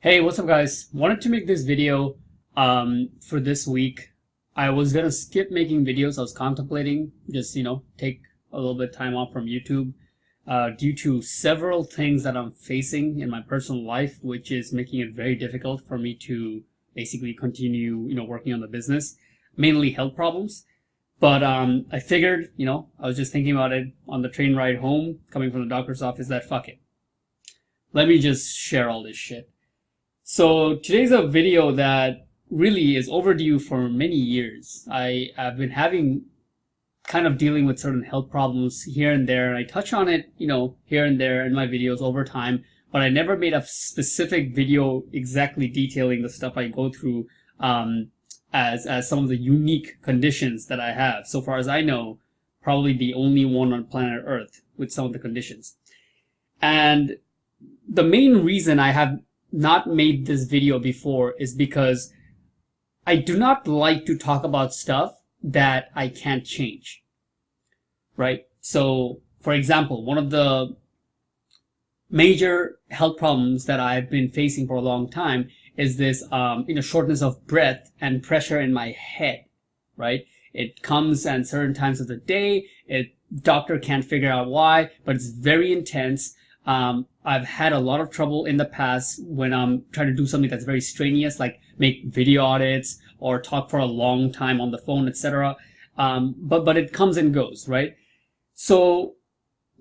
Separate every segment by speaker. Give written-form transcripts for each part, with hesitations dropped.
Speaker 1: Hey, what's up guys? Wanted to make this video for this week. I was gonna skip making videos. I was contemplating just, take a little bit of time off from YouTube due to several things that I'm facing in my personal life, which is making it very difficult for me to basically continue, working on the business, mainly health problems. But I figured, I was just thinking about it on the train ride home, coming from the doctor's office, that fuck it. Let me just share all this shit. So today's a video that really is overdue for many years. I have been kind of dealing with certain health problems here and there, and I touch on it, here and there in my videos over time, but I never made a specific video exactly detailing the stuff I go through as some of the unique conditions that I have. So far as I know, probably the only one on planet Earth with some of the conditions. And the main reason I have not made this video before is because I do not like to talk about stuff that I can't change, right? So, for example, one of the major health problems that I've been facing for a long time is this, shortness of breath and pressure in my head, right? It comes at certain times of the day. Doctor can't figure out why, but it's very intense. I've had a lot of trouble in the past when I'm trying to do something that's very strenuous, like make video audits or talk for a long time on the phone, etc. But it comes and goes, right? So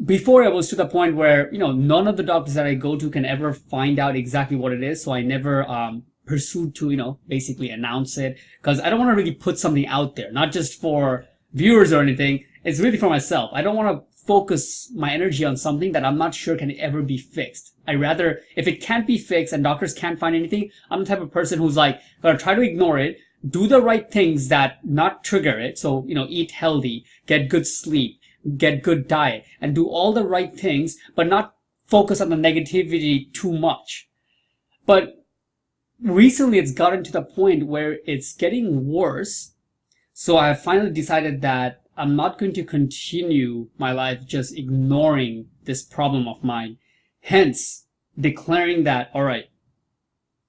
Speaker 1: before I was to the point where, none of the doctors that I go to can ever find out exactly what it is. So I never, pursued to, basically announce it, because I don't want to really put something out there, not just for viewers or anything. It's really for myself. I don't want to focus my energy on something that I'm not sure can ever be fixed. I rather, if it can't be fixed and doctors can't find anything, I'm the type of person who's like, gonna try to ignore it, do the right things that not trigger it. So, eat healthy, get good sleep, get good diet, and do all the right things, but not focus on the negativity too much. But recently it's gotten to the point where it's getting worse. So I have finally decided that I'm not going to continue my life just ignoring this problem of mine. Hence, declaring that, all right,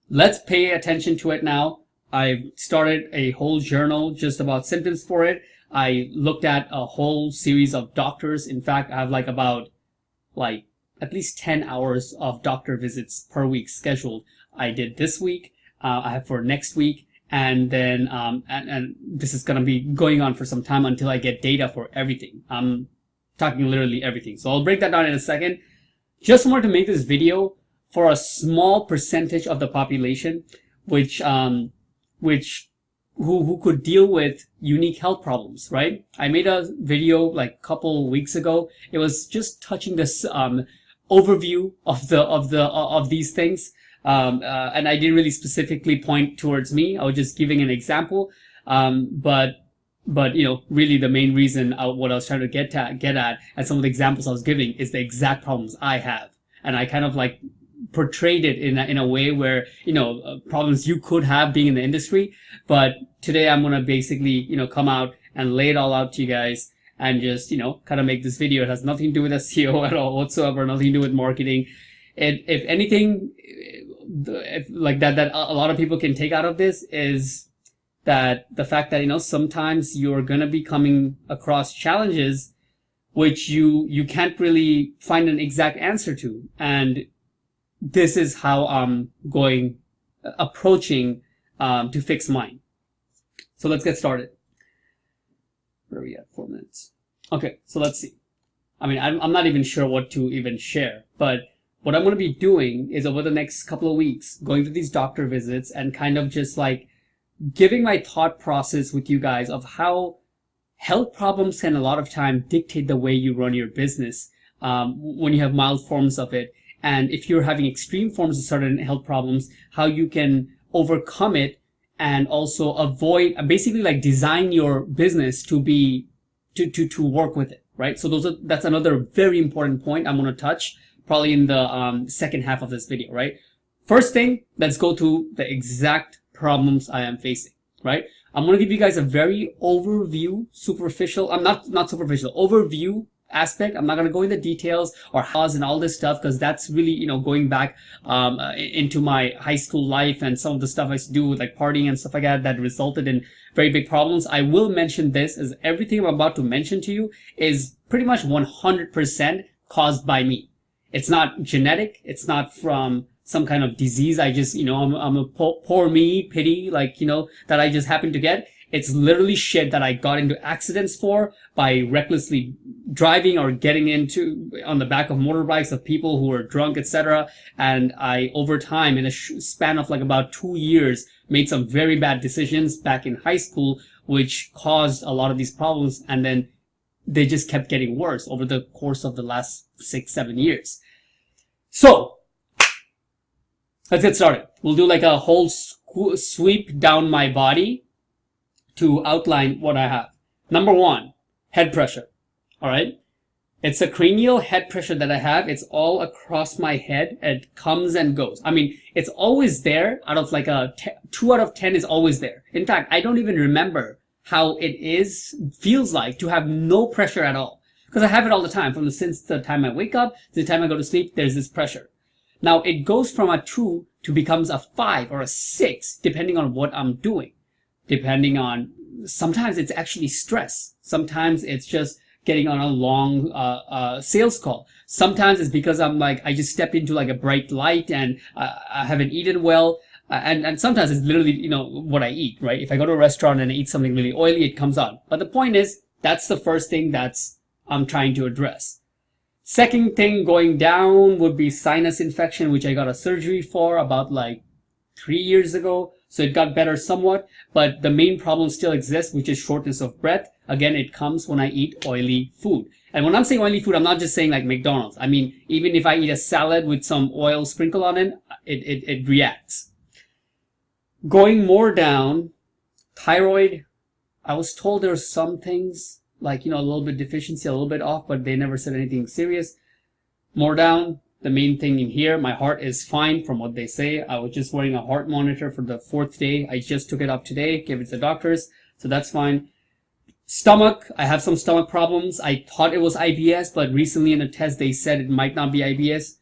Speaker 1: let's pay attention to it now. I've started a whole journal just about symptoms for it. I looked at a whole series of doctors. In fact, I have about at least 10 hours of doctor visits per week scheduled. I did this week. I have for next week. And then, and this is going to be going on for some time until I get data for everything. I'm talking literally everything. So I'll break that down in a second. Just wanted to make this video for a small percentage of the population, who could deal with unique health problems, right? I made a video a couple weeks ago. It was just touching this, overview of these things. And I didn't really specifically point towards me. I was just giving an example. But really the main reason what I was trying to get at and some of the examples I was giving is the exact problems I have. And I kind of portrayed it in a way where, problems you could have being in the industry. But today I'm going to basically, come out and lay it all out to you guys and just, kind of make this video. It has nothing to do with SEO at all whatsoever, nothing to do with marketing. If anything, that a lot of people can take out of this is that the fact that, sometimes you're going to be coming across challenges which you can't really find an exact answer to. And this is how I'm approaching to fix mine. So let's get started. Where are we at? 4 minutes. Okay, so let's see. I mean, I'm not even sure what to even share, but what I'm going to be doing is over the next couple of weeks, going to these doctor visits and kind of just giving my thought process with you guys of how health problems can a lot of time dictate the way you run your business when you have mild forms of it. And if you're having extreme forms of certain health problems, how you can overcome it and also avoid, basically design your business to work with it, right? So that's another very important point I'm going to touch probably in the second half of this video, right? First thing, let's go to the exact problems I am facing, right? I'm going to give you guys a very overview, superficial, not superficial, overview aspect. I'm not going to go into details or hows and all this stuff, because that's really, going back into my high school life and some of the stuff I used to do with like partying and stuff like that resulted in very big problems. I will mention this, as everything I'm about to mention to you is pretty much 100% caused by me. It's not genetic. It's not from some kind of disease. I just, I'm a poor me, pity, like, that I just happen to get. It's literally shit that I got into accidents for by recklessly driving or getting into on the back of motorbikes of people who were drunk, etc. And I, over time, in a span of like about 2 years, made some very bad decisions back in high school, which caused a lot of these problems. And then they just kept getting worse over the course of the last 6-7 years. So let's get started. We'll do like a whole sweep down my body to outline what I have. Number 1, head pressure. All right. It's a cranial head pressure that I have. It's all across my head. It comes and goes. I mean, it's always there. Out of like 2 out of 10 is always there. In fact, I don't even remember how it feels like to have no pressure at all, because I have it all the time. Since the time I wake up to the time I go to sleep, there's this pressure. Now it goes from a 2 to becomes a 5 or a 6, depending on what I'm doing. Depending on, sometimes it's actually stress. Sometimes it's just getting on a long sales call. Sometimes it's because I just stepped into like a bright light and I haven't eaten well. And sometimes it's literally, what I eat, right? If I go to a restaurant and I eat something really oily, it comes on. But the point is, that's the first thing I'm trying to address. Second thing going down would be sinus infection, which I got a surgery for about like 3 years ago. So it got better somewhat, but the main problem still exists, which is shortness of breath. Again, it comes when I eat oily food. And when I'm saying oily food, I'm not just saying like McDonald's. I mean, even if I eat a salad with some oil sprinkled on it, it reacts. Going more down, thyroid. I was told there's some things like, a little bit deficiency, a little bit off, but they never said anything serious. More down. The main thing in here, my heart is fine from what they say. I was just wearing a heart monitor for the 4th day. I just took it up today, gave it to the doctors, so that's fine. Stomach, I have some stomach problems. I thought it was IBS, but recently in a test they said it might not be IBS.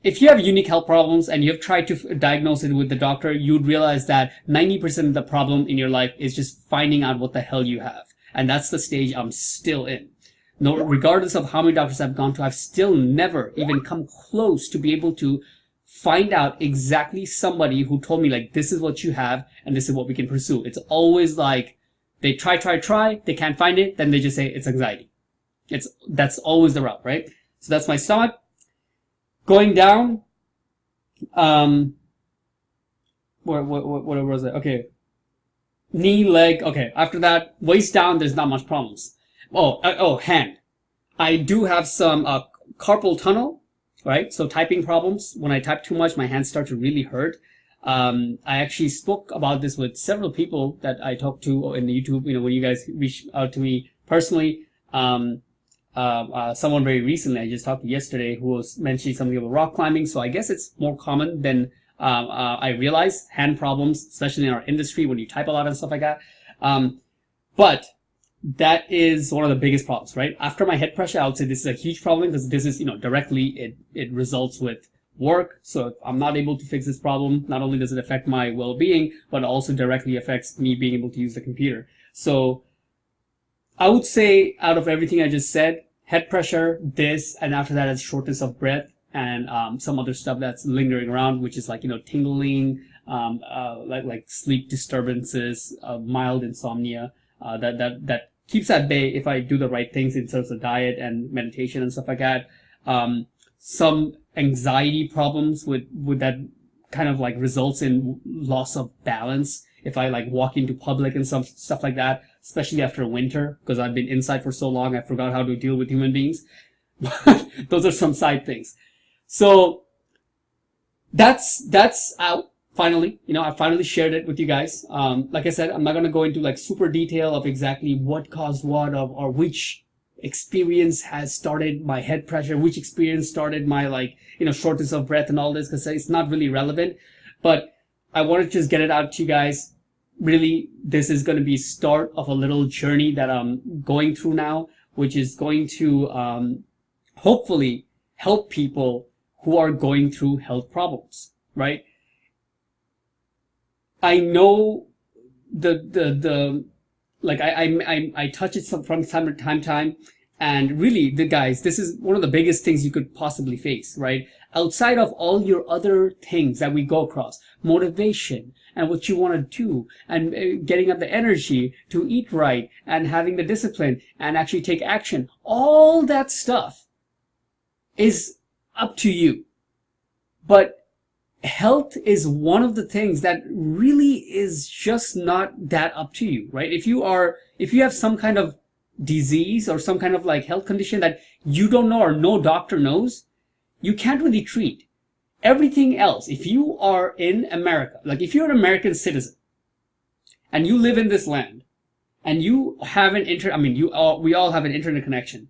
Speaker 1: If you have unique health problems and you have tried to diagnose it with the doctor, you'd realize that 90% of the problem in your life is just finding out what the hell you have. And that's the stage I'm still in. No, regardless of how many doctors I've gone to, I've still never even come close to be able to find out exactly somebody who told me like, this is what you have and this is what we can pursue. It's always like they try, they can't find it, then they just say it's anxiety. That's always the route, right? So that's my stomach. Going down, what was it? Okay. Knee, leg, okay. After that, waist down, there's not much problems. Hand. I do have some carpal tunnel, right? So typing problems. When I type too much, my hands start to really hurt. I actually spoke about this with several people that I talked to in YouTube. When you guys reach out to me personally, someone very recently I just talked to yesterday who was mentioning something about rock climbing. So I guess it's more common than I realized. Hand problems, especially in our industry when you type a lot and stuff like that. But that is one of the biggest problems, right? After my head pressure, I would say this is a huge problem because this is, directly it results with work. So if I'm not able to fix this problem, not only does it affect my well-being, but also directly affects me being able to use the computer. So I would say out of everything I just said, head pressure, this, and after that is shortness of breath and some other stuff that's lingering around, which is like, tingling, like sleep disturbances, mild insomnia, that keeps at bay if I do the right things in terms of diet and meditation and stuff like that. Some anxiety problems with that kind of like results in loss of balance if I like walk into public and some stuff like that, especially after winter, because I've been inside for so long, I forgot how to deal with human beings. Those are some side things. So that's out. Finally, I finally shared it with you guys. Like I said, I'm not going to go into like super detail of exactly what caused what or which experience has started my head pressure, which experience started my shortness of breath and all this, because it's not really relevant. But I wanted to just get it out to you guys. really, this is going to be start of a little journey that I'm going through now, which is going to hopefully help people who are going through health problems, right? I know I touch it from time to time, and really, guys, this is one of the biggest things you could possibly face, right? Outside of all your other things that we go across, motivation and what you want to do, and getting up the energy to eat right, and having the discipline and actually take action, all that stuff is up to you. But health is one of the things that really is just not that up to you, right? If you have some kind of disease or some kind of like health condition that you don't know or no doctor knows, you can't really treat. Everything else, if you are in America, like if you're an American citizen and you live in this land and you have an we all have an internet connection.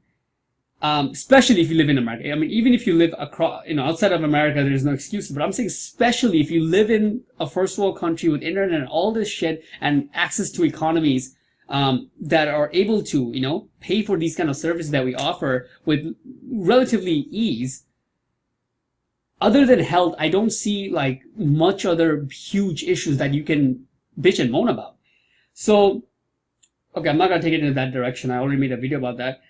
Speaker 1: Especially if you live in America. I mean, even if you live across, outside of America, there's no excuses. But I'm saying, especially if you live in a first world country with internet and all this shit and access to economies that are able to, pay for these kind of services that we offer with relatively ease. Other than health, I don't see like much other huge issues that you can bitch and moan about. So, okay, I'm not gonna take it in that direction. I already made a video about that.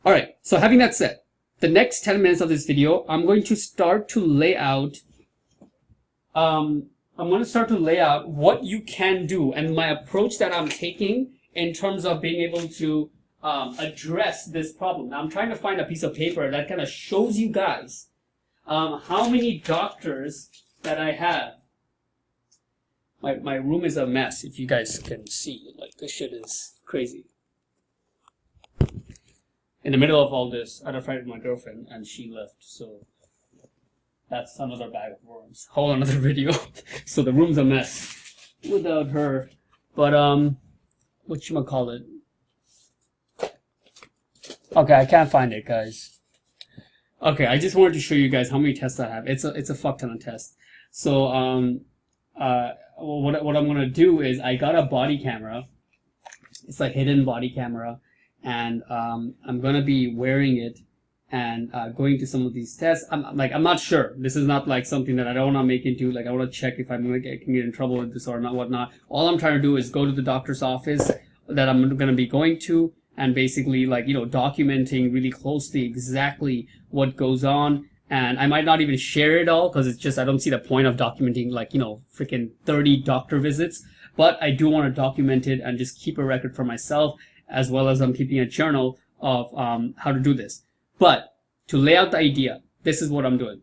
Speaker 1: All right, so having that said, the next 10 minutes of this video, I'm going to start to lay out what you can do and my approach that I'm taking in terms of being able to address this problem. Now, I'm trying to find a piece of paper that kind of shows you guys how many doctors that I have. My room is a mess, if you guys can see. Like, this shit is crazy. In the middle of all this, I had a fight with my girlfriend, and she left, so that's another bag of worms. Whole another video. So the room's a mess without her. But, whatchamacallit? Okay, I can't find it, guys. Okay, I just wanted to show you guys how many tests I have. It's a fuck ton of tests. So, what I'm gonna do is I got a body camera. It's a hidden body camera. And I'm gonna be wearing it and going to some of these tests. I'm not sure. This is not like something that I don't want to make into. Like, I want to check if I'm can get in trouble with this or not, whatnot. All I'm trying to do is go to the doctor's office that I'm gonna be going to, and basically documenting really closely exactly what goes on. And I might not even share it all because it's just I don't see the point of documenting freaking 30 doctor visits. But I do want to document it and just keep a record for myself, as well as I'm keeping a journal of how to do this. But to lay out the idea, this is what I'm doing.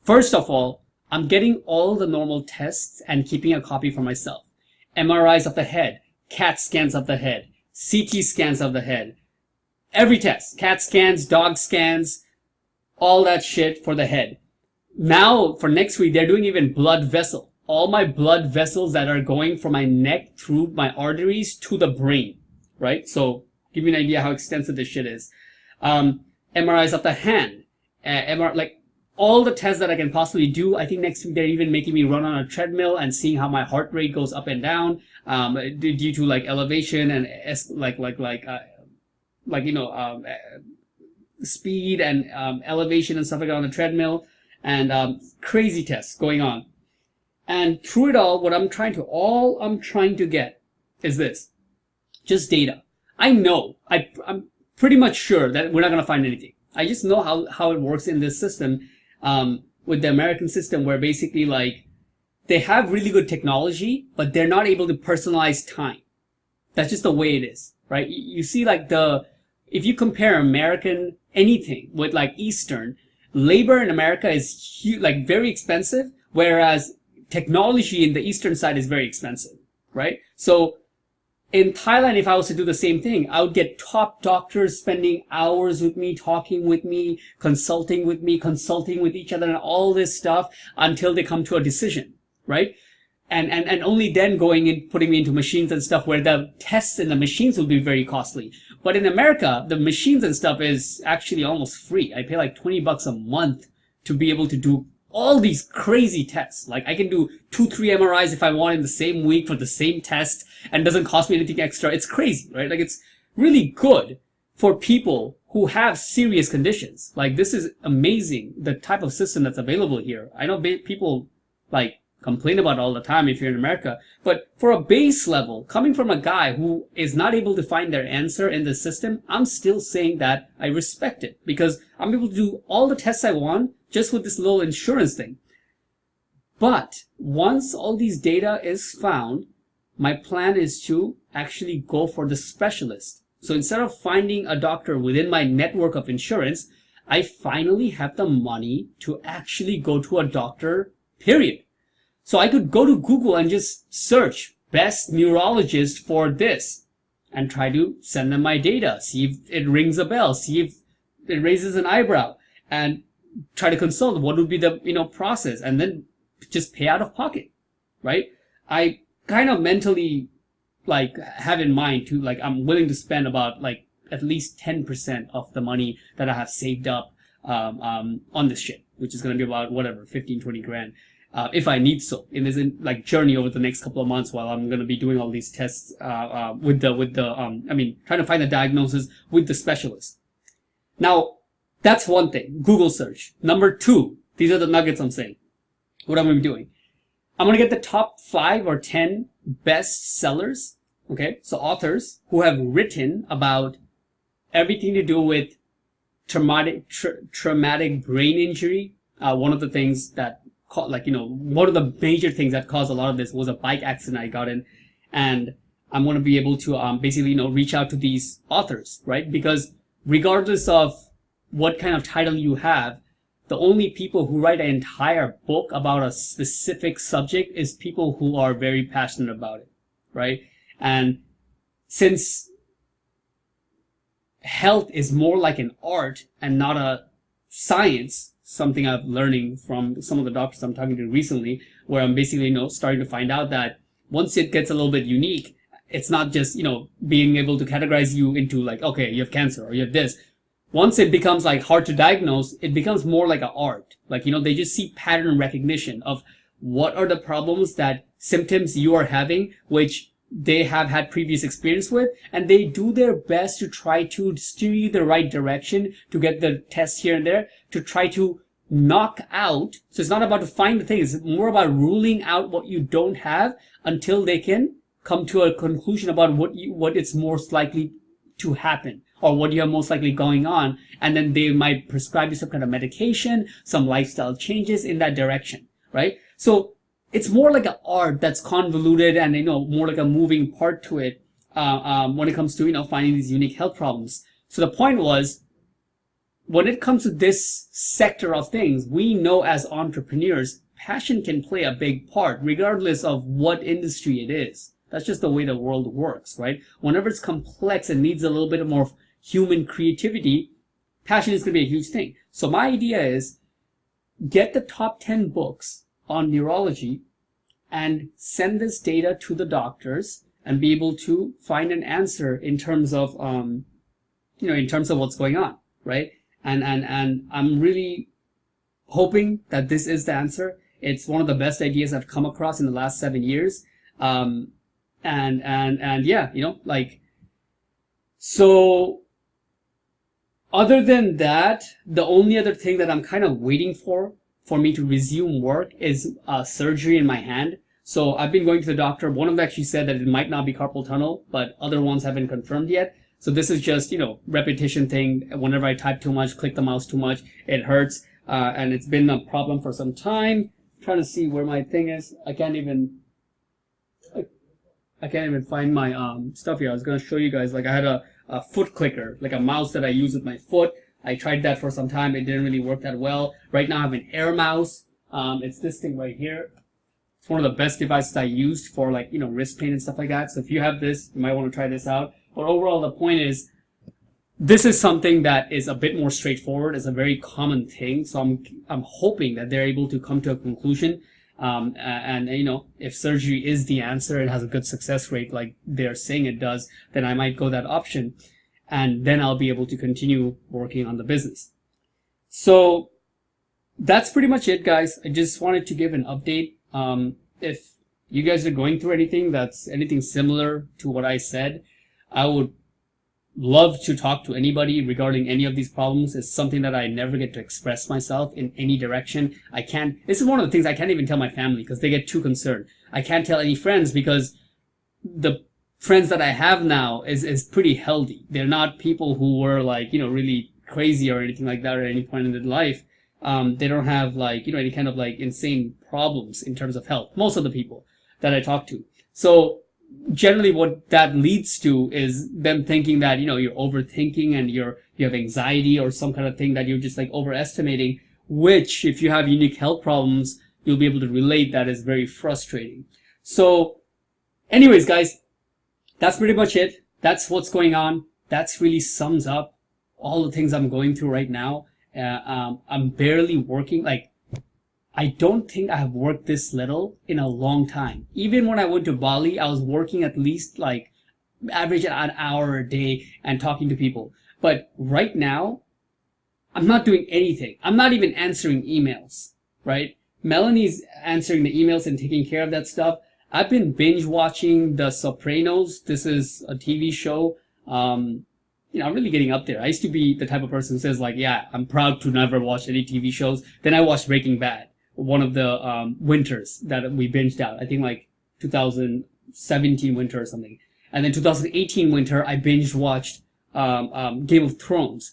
Speaker 1: First of all, I'm getting all the normal tests and keeping a copy for myself. MRIs of the head, CAT scans of the head, CT scans of the head, every test, CAT scans, dog scans, all that shit for the head. Now, for next week, they're doing even blood vessel. All my blood vessels that are going from my neck through my arteries to the brain. Right? So, give you an idea how extensive this shit is. MRIs of the hand. All the tests that I can possibly do. I think next week they're even making me run on a treadmill and seeing how my heart rate goes up and down, due to elevation and speed and elevation and stuff like that on the treadmill, and crazy tests going on. And through it all, all I'm trying to get is this. Just data. I know, I'm pretty much sure that we're not going to find anything. I just know how it works in this system, with the American system, where basically they have really good technology, but they're not able to personalize time. That's just the way it is, right? You see if you compare American anything with Eastern, labor in America is very expensive, whereas technology in the Eastern side is very expensive, right? So, in Thailand, if I was to do the same thing, I would get top doctors spending hours with me, talking with me, consulting with each other, and all this stuff until they come to a decision, right? And only then going and putting me into machines and stuff where the tests in the machines will be very costly. But in America, the machines and stuff is actually almost free. I pay $20 a month to be able to do all these crazy tests. Like I can do 2-3 MRIs if I want in the same week for the same test and doesn't cost me anything extra. It's crazy, right? Like it's really good for people who have serious conditions. Like this is amazing, the type of system that's available here. I know people like complain about it all the time if you're in America, but for a base level, coming from a guy who is not able to find their answer in the system, I'm still saying that I respect it because I'm able to do all the tests I want just with this little insurance thing. But once all these data is found, my plan is to actually go for the specialist. So instead of finding a doctor within my network of insurance, I finally have the money to actually go to a doctor, period. So I could go to Google and just search best neurologist for this and try to send them my data, see if it rings a bell, see if it raises an eyebrow, and try to consult what would be the process, and then just pay out of pocket, right? I kind of mentally like have in mind to like I'm willing to spend about like at least 10% of the money that I have saved up on this shit, which is going to be about whatever 15-20 grand. If I need so in this like journey over the next couple of months while I'm going to be doing all these tests with the trying to find the diagnosis with the specialist. Now that's one thing, Google search. Number 2, these are the nuggets I'm saying. What I'm going to be doing, I'm going to get the top 5 or 10 best sellers. Okay, so authors who have written about everything to do with traumatic brain injury. One of the things that one of the major things that caused a lot of this was a bike accident I got in, and I'm going to be able to basically reach out to these authors, right? Because regardless of what kind of title you have, the only people who write an entire book about a specific subject is people who are very passionate about it, right? And since health is more like an art and not a science, something I'm learning from some of the doctors I'm talking to recently, where I'm basically, starting to find out that once it gets a little bit unique, it's not just, being able to categorize you into like, okay, you have cancer or you have this. Once it becomes like hard to diagnose, it becomes more like an art. Like, they just see pattern recognition of what are the problems that symptoms you are having, which they have had previous experience with, and they do their best to try to steer you the right direction to get the tests here and there to try to knock out. So it's not about to find the thing, it's more about ruling out what you don't have until they can come to a conclusion about what it's most likely to happen or what you have most likely going on, and then they might prescribe you some kind of medication, some lifestyle changes in that direction, right? So it's more like an art that's convoluted and more like a moving part to it when it comes to finding these unique health problems. So the point was, when it comes to this sector of things, we know as entrepreneurs, passion can play a big part regardless of what industry it is. That's just the way the world works, right? Whenever it's complex and needs a little bit more human creativity, passion is going to be a huge thing. So my idea is get the top 10 books on neurology and send this data to the doctors and be able to find an answer in terms of in terms of what's going on, right? And I'm really hoping that this is the answer. It's one of the best ideas I've come across in the last 7 years. And yeah, so other than that, the only other thing that I'm kind of waiting for me to resume work is surgery in my hand. So I've been going to the doctor. One of them actually said that it might not be carpal tunnel, but other ones haven't confirmed yet. So this is just, repetition thing. Whenever I type too much, click the mouse too much, it hurts. And it's been a problem for some time. I'm trying to see where my thing is. I can't even find my stuff here. I was going to show you guys, like I had a foot clicker, like a mouse that I use with my foot. I tried that for some time. It didn't really work that well. Right now I have an Air mouse. It's this thing right here. It's one of the best devices I used for wrist pain and stuff like that. So if you have this, you might want to try this out. But overall, the point is, this is something that is a bit more straightforward. It's a very common thing. So I'm hoping that they're able to come to a conclusion. And if surgery is the answer, it has a good success rate like they're saying it does, then I might go that option. And then I'll be able to continue working on the business. So that's pretty much it, guys. I just wanted to give an update. If you guys are going through anything that's anything similar to what I said, I would love to talk to anybody regarding any of these problems. It's something that I never get to express myself in any direction. I can't, this is one of the things I can't even tell my family because they get too concerned. I can't tell any friends because the friends that I have now is pretty healthy. They're not people who were like, really crazy or anything like that at any point in their life. They don't have like, any kind of like insane problems in terms of health. Most of the people that I talk to. So generally what that leads to is them thinking that, you're overthinking and you have anxiety or some kind of thing that you're just like overestimating, which if you have unique health problems, you'll be able to relate that is very frustrating. So anyways, guys, that's pretty much it. That's what's going on. That's really sums up all the things I'm going through right now. I'm barely working. Like, I don't think I have worked this little in a long time. Even when I went to Bali, I was working at least like average an hour a day and talking to people. But right now, I'm not doing anything. I'm not even answering emails, right? Melanie's answering the emails and taking care of that stuff. I've been binge watching The Sopranos. This is a TV show. I'm really getting up there. I used to be the type of person who says like, yeah, I'm proud to never watch any TV shows. Then I watched Breaking Bad, one of the winters that we binged out. I think like 2017 winter or something. And then 2018 winter, I binge watched Game of Thrones.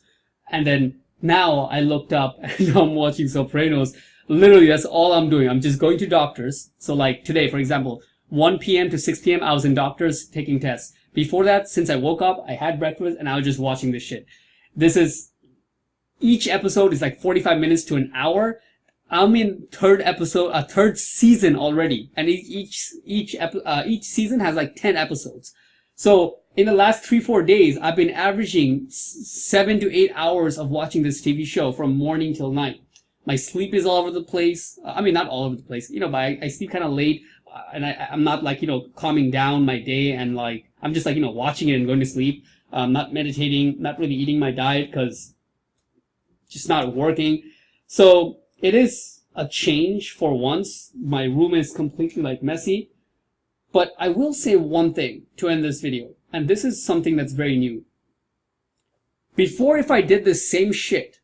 Speaker 1: And then now I looked up and now I'm watching Sopranos. Literally, that's all I'm doing. I'm just going to doctors. So like today, for example, 1 p.m. to 6 p.m., I was in doctors taking tests. Before that, since I woke up, I had breakfast and I was just watching this shit. Each episode is like 45 minutes to an hour. I'm in third season already. And each season has like 10 episodes. So in the last 3-4 days, I've been averaging 7 to 8 hours of watching this TV show from morning till night. My sleep is all over the place. I mean, not all over the place, but I sleep kind of late, and I'm not like, calming down my day, and like, I'm just like, watching it and going to sleep. Not meditating, not really eating my diet because just not working. So it is a change for once. My room is completely like messy, but I will say one thing to end this video, and this is something that's very new. Before, if I did the same shit,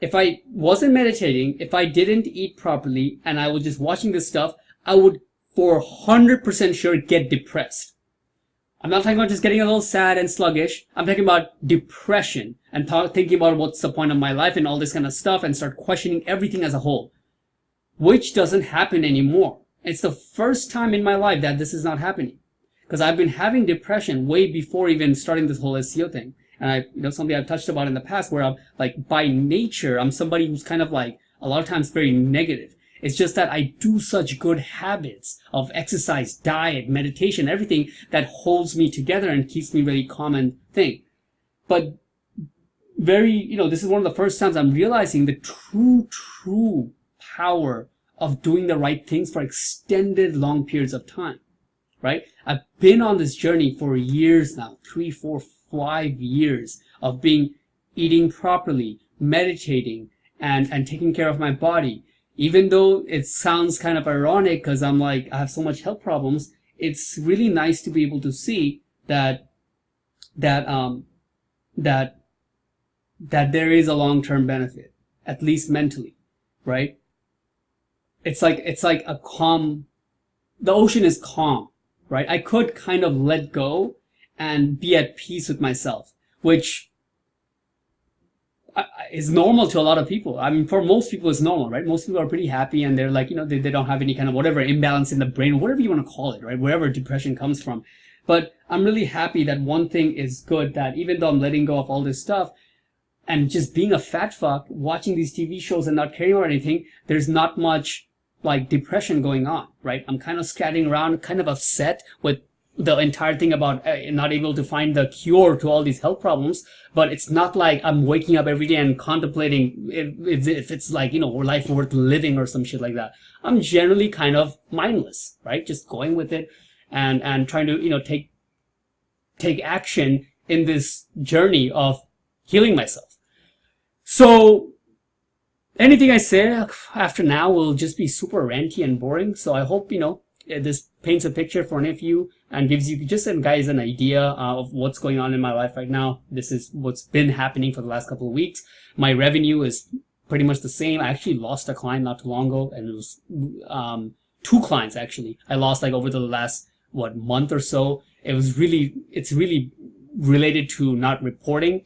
Speaker 1: if I wasn't meditating, if I didn't eat properly, and I was just watching this stuff, I would for 100% sure get depressed. I'm not talking about just getting a little sad and sluggish. I'm talking about depression and thinking about what's the point of my life and all this kind of stuff and start questioning everything as a whole, which doesn't happen anymore. It's the first time in my life that this is not happening, because I've been having depression way before even starting this whole SEO thing. And something I've touched about in the past, where I'm like, by nature, I'm somebody who's kind of like a lot of times very negative. It's just that I do such good habits of exercise, diet, meditation, everything that holds me together and keeps me really calm and thing. But this is one of the first times I'm realizing the true power of doing the right things for extended long periods of time, right? I've been on this journey for years now, 3, 4, 5 years of eating properly, meditating, and taking care of my body. Even though it sounds kind of ironic because I'm like, I have so much health problems, it's really nice to be able to see that there is a long-term benefit, at least mentally, right? It's like a calm, the ocean is calm, right? I could kind of let go and be at peace with myself, which is normal to a lot of people. I mean, for most people, it's normal, right? Most people are pretty happy and they're like, they don't have any kind of whatever imbalance in the brain, or whatever you want to call it, right? Wherever depression comes from. But I'm really happy that one thing is good, that even though I'm letting go of all this stuff and just being a fat fuck, watching these TV shows and not caring about anything, there's not much like depression going on, right? I'm kind of scattering around, kind of upset with the entire thing about not able to find the cure to all these health problems. But it's not like I'm waking up every day and contemplating if it's like, life worth living or some shit like that. I'm generally kind of mindless, right? Just going with it and trying to, take action in this journey of healing myself. So anything I say after now will just be super ranty and boring. So I hope, this paints a picture for any of you and gives you just guys an idea of what's going on in my life right now. This is what's been happening for the last couple of weeks. My revenue is pretty much the same. I actually lost a client not too long ago, and it was two clients actually. I lost like over the last month or so. It's really related to not reporting,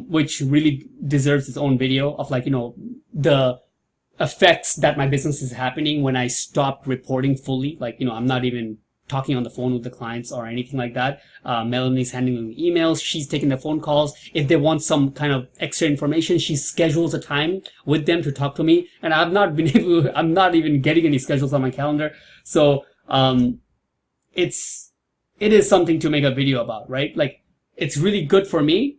Speaker 1: which really deserves its own video of the effects that my business is happening when I stopped reporting fully. I'm not even talking on the phone with the clients or anything like that. Melanie's handling the emails. She's taking the phone calls. If they want some kind of extra information, she schedules a time with them to talk to me. And I'm not even getting any schedules on my calendar. So, it is something to make a video about, right? Like, it's really good for me.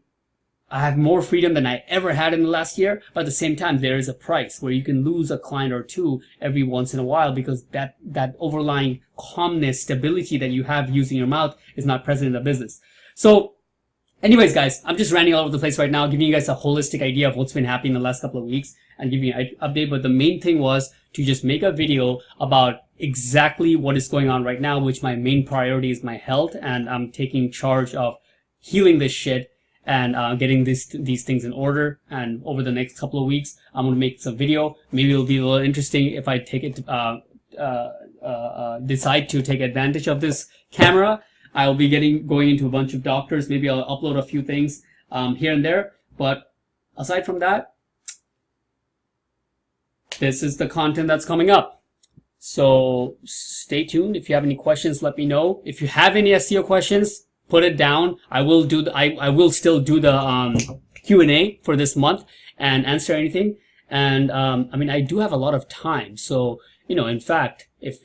Speaker 1: I have more freedom than I ever had in the last year, but at the same time, there is a price where you can lose a client or two every once in a while because that overlying calmness, stability that you have using your mouth is not present in the business. So anyways, guys, I'm just ranting all over the place right now, giving you guys a holistic idea of what's been happening in the last couple of weeks and giving you an update. But the main thing was to just make a video about exactly what is going on right now, which my main priority is my health, and I'm taking charge of healing this shit and getting these things in order. And over the next couple of weeks, I'm gonna make some video. Maybe it'll be a little interesting if I take it decide to take advantage of this camera. I'll be going into a bunch of doctors. Maybe I'll upload a few things here and there. But aside from that, this is the content that's coming up. So stay tuned. If you have any questions, let me know. If you have any SEO questions, put it down. I will still do the Q&A for this month and answer anything. And I do have a lot of time, so in fact, if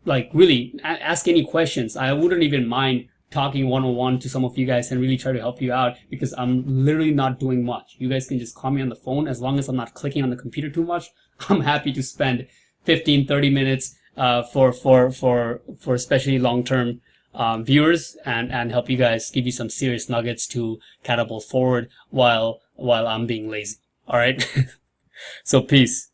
Speaker 1: like really ask any questions. I wouldn't even mind talking one-on-one to some of you guys and really try to help you out, because I'm literally not doing much. You guys can just call me on the phone. As long as I'm not clicking on the computer too much, I'm happy to spend 15-30 minutes for especially long-term viewers and help you guys, give you some serious nuggets to catapult forward while I'm being lazy. All right. So peace.